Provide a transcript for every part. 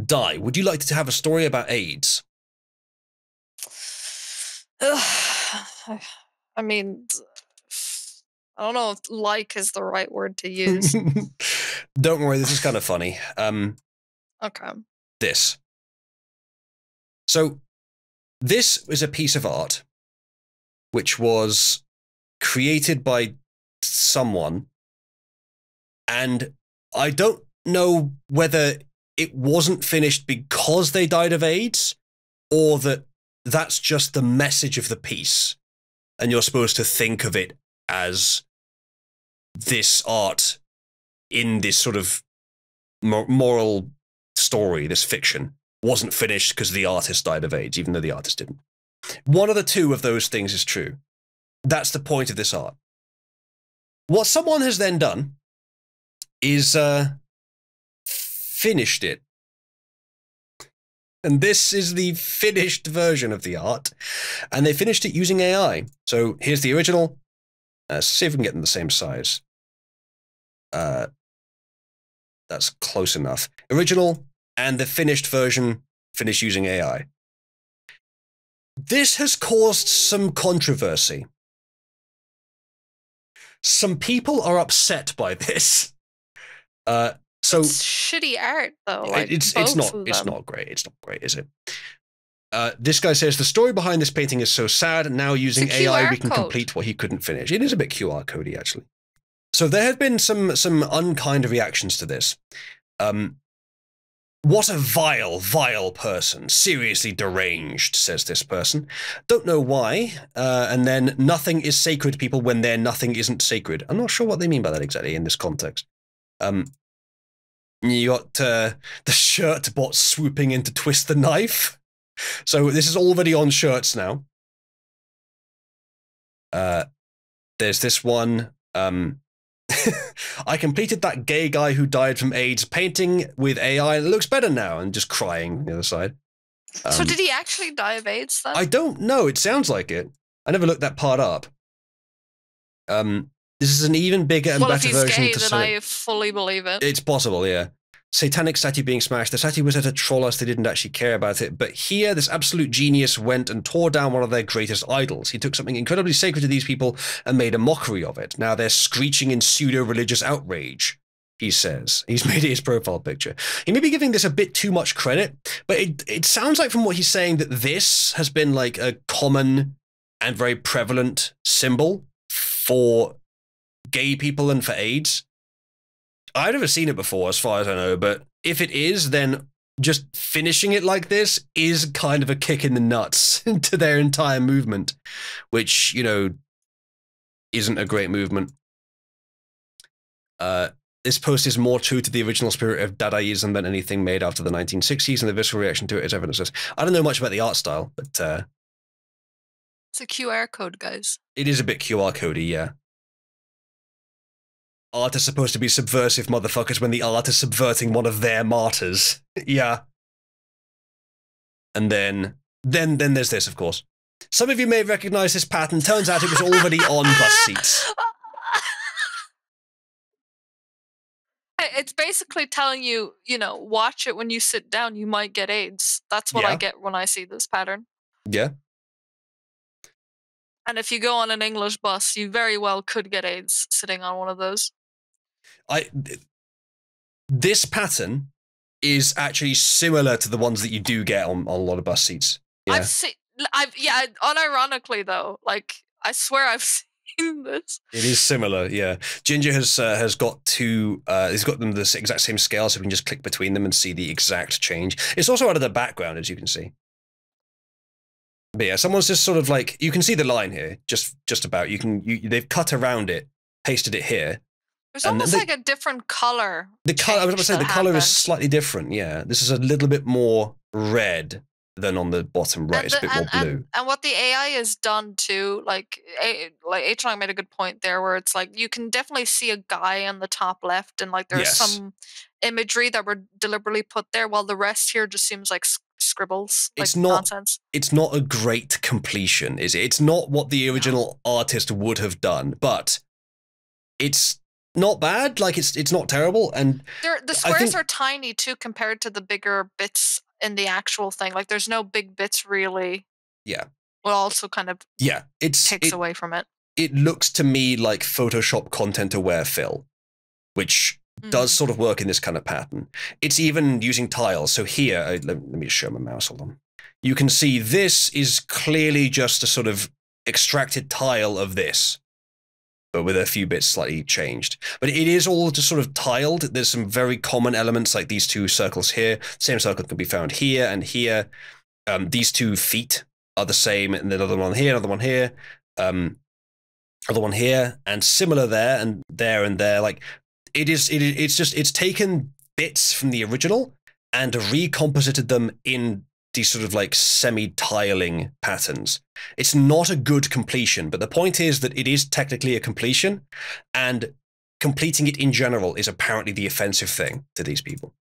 Di, would you like to have a story about AIDS? I mean, I don't know if like is the right word to use. Don't worry, this is kind of funny. Okay. This. So, this is a piece of art which was created by someone, and I don't know whether it wasn't finished because they died of AIDS, or that that's just the message of the piece, and you're supposed to think of it as this art in this sort of moral story, this fiction, wasn't finished because the artist died of AIDS, even though the artist didn't. One of the two of those things is true. That's the point of this art. What someone has then done is finished it. And this is the finished version of the art. And they finished it using AI. So here's the original. Let's see if we can get them the same size. That's close enough. Original and the finished version, finished using AI. This has caused some controversy. Some people are upset by this. So it's shitty art, though. Like, it's not great. It's not great, is it? This guy says the story behind this painting is so sad. Now using AI, we can complete what he couldn't finish. It is a bit QR codey, actually. So there have been some unkind reactions to this. What a vile person. Seriously deranged, says this person. Don't know why. And then nothing is sacred, people, when their nothing isn't sacred. I'm not sure what they mean by that exactly in this context. You got the shirt bot swooping in to twist the knife. So this is already on shirts now. There's this one. I completed that gay guy who died from AIDS painting with AI. It looks better now, and just crying on the other side. So did he actually die of AIDS then? I don't know. It sounds like it. I never looked that part up. This is an even bigger and better version. Well, if he's gay, then I fully believe it. It's possible, yeah. Satanic statue being smashed. The statue was at a troll us. They didn't actually care about it. But here, this absolute genius went and tore down one of their greatest idols. He took something incredibly sacred to these people and made a mockery of it. Now they're screeching in pseudo-religious outrage, he says. He's made it his profile picture. He may be giving this a bit too much credit, but it sounds like from what he's saying that this has been like a common and very prevalent symbol for gay people and for AIDS. I've never seen it before, as far as I know, but if it is, then just finishing it like this is kind of a kick in the nuts to their entire movement, which, you know, isn't a great movement. This post is more true to the original spirit of Dadaism than anything made after the 1960s, and the visceral reaction to it is evidence. I don't know much about the art style, but it's a QR code, guys. It is a bit QR codey, yeah. Art is supposed to be subversive, motherfuckers, when the art is subverting one of their martyrs. Yeah. And then there's this, of course. Some of you may recognize this pattern. Turns out it was already on bus seats. It's basically telling you, you know, watch it when you sit down. You might get AIDS. That's what I get when I see this pattern. Yeah. And if you go on an English bus, you very well could get AIDS sitting on one of those. This pattern is actually similar to the ones that you do get on a lot of bus seats. Yeah. Unironically though, like I swear I've seen this. It is similar, yeah. Ginger has got two. He's got them the exact same scale, so we can just click between them and see the exact change. It's also out of the background, as you can see. But yeah, someone's just sort of like, you can see the line here, just about. They've cut around it, pasted it here. There's almost like a different color. The color, I was about to say, the color is slightly different. Yeah, this is a little bit more red than on the bottom right. It's a bit more blue. And what the AI has done too, like H-Long made a good point there, where it's like you can definitely see a guy on the top left, and like there's some imagery that were deliberately put there, while the rest here just seems like scribbles. It's like nonsense. It's not a great completion, is it? It's not what the original artist would have done, but it's not bad. Like it's not terrible, and The I squares think are tiny too compared to the bigger bits in the actual thing. Like there's no big bits really. yeah, Well, also kind of yeah, takes away from it. it looks to me like Photoshop content aware fill, which does Mm. sort of work in this kind of pattern. It's even using tiles. So here, let me just show my mouse. Hold on. You can see this is clearly just a sort of extracted tile of this, but with a few bits slightly changed. But it is all just sort of tiled. There's some very common elements like these two circles here. Same circle can be found here and here. These 2 feet are the same, and another one here, another one here, other one here, and similar there and there and there. Like it's taken bits from the original and recomposited them in these sort of like semi-tiling patterns. It's not a good completion, but the point is that it is technically a completion, and completing it in general is apparently the offensive thing to these people.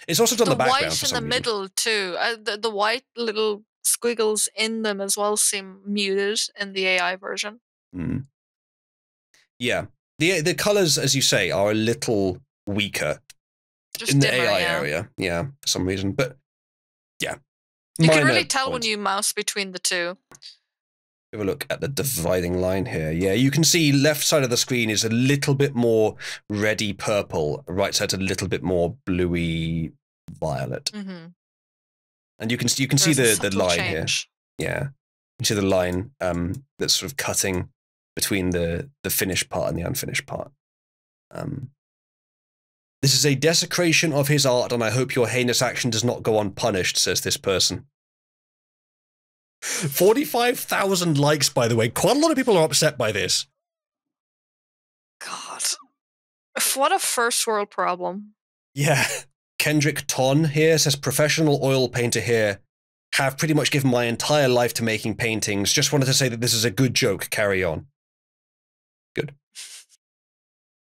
It's also done the background for some reason. The white in the middle too. The white little squiggles in them as well seem muted in the AI version. Mm. Yeah, the colors, as you say, are a little weaker just in the dimmer, AI yeah. area. Yeah, for some reason, but yeah, you can really tell when you mouse between the two. Have a look at the dividing line here. Yeah, you can see left side of the screen is a little bit more reddy purple. Right side's a little bit more bluey violet. Mm-hmm. And you can see the line change. Here. Yeah, you see the line that's sort of cutting between the finished part and the unfinished part. This is a desecration of his art, and I hope your heinous action does not go unpunished, says this person. 45,000 likes, by the way. Quite a lot of people are upset by this. God. What a first world problem. Yeah. Kendrick Ton here says, professional oil painter here. Have pretty much given my entire life to making paintings. Just wanted to say that this is a good joke. Carry on. Good.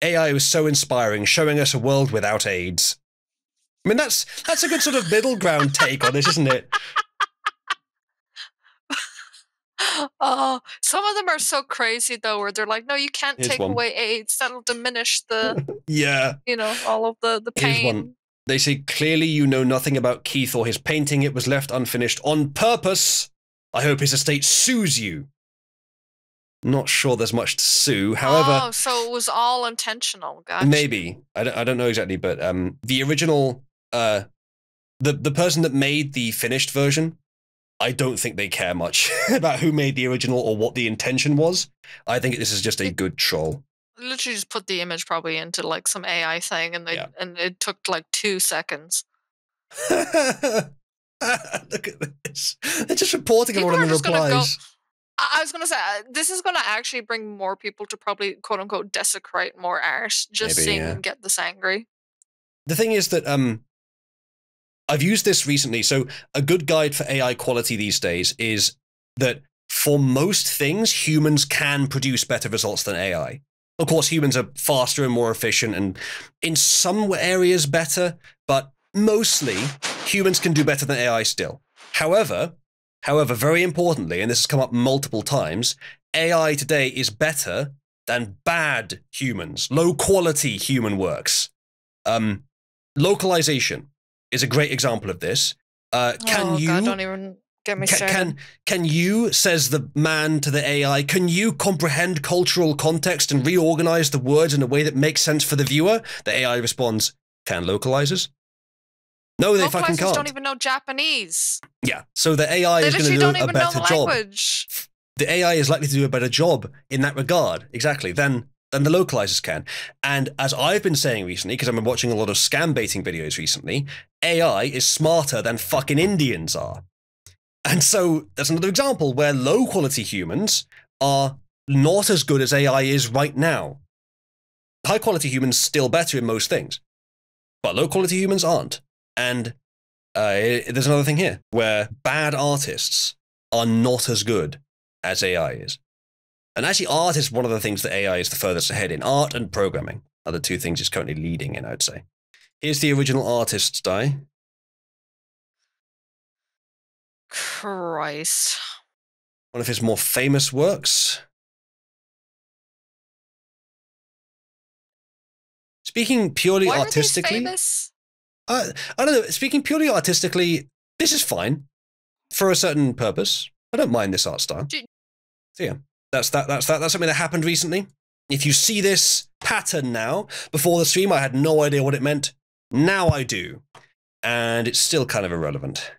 AI was so inspiring, showing us a world without AIDS. I mean, that's a good sort of middle ground take on this, isn't it? Oh, some of them are so crazy though, where they're like, "No, you can't take away AIDS. That'll diminish the yeah, all of the pain." Here's one. They say, clearly you know nothing about Keith or his painting. It was left unfinished on purpose. I hope his estate sues you. Not sure there's much to sue. However, so it was all intentional. Gotcha. Maybe I don't know exactly, but the original the person that made the finished version, I don't think they care much about who made the original or what the intention was. I think this is just a good troll. Literally just put the image probably into like some AI thing, and and it took like 2 seconds. Look at this. They're just reporting on one of the replies. I was going to say, this is going to actually bring more people to probably, quote unquote, desecrate more art, just seeing them get this angry. The thing is that I've used this recently. So a good guide for AI quality these days is that for most things, humans can produce better results than AI. Of course, humans are faster and more efficient and in some areas better, but mostly humans can do better than AI still. However, very importantly, and this has come up multiple times, AI today is better than bad humans, low quality human works. Localization is a great example of this. Can you? God, don't even get me started. Can you, says the man to the AI, can you comprehend cultural context and reorganize the words in a way that makes sense for the viewer? The AI responds, can localizers? No, they fucking can't. Don't even know Japanese. Yeah, so the AI is going to do a better job. Language. The AI is likely to do a better job in that regard, exactly, than the localizers can. And as I've been saying recently, because I've been watching a lot of scam baiting videos recently, AI is smarter than fucking Indians are. And so that's another example where low quality humans are not as good as AI is right now. High quality humans still better in most things, but low quality humans aren't. And there's another thing here where bad artists are not as good as AI is. And actually, art is one of the things that AI is the furthest ahead in. Art and programming are the two things it's currently leading in, I'd say. Here's the original artist's die. Christ. One of his more famous works. Speaking purely Why artistically, are these famous? I don't know. Speaking purely artistically, this is fine for a certain purpose. I don't mind this art style. So yeah, that's that. That's something that happened recently. If you see this pattern now, before the stream, I had no idea what it meant. Now I do, and it's still kind of irrelevant.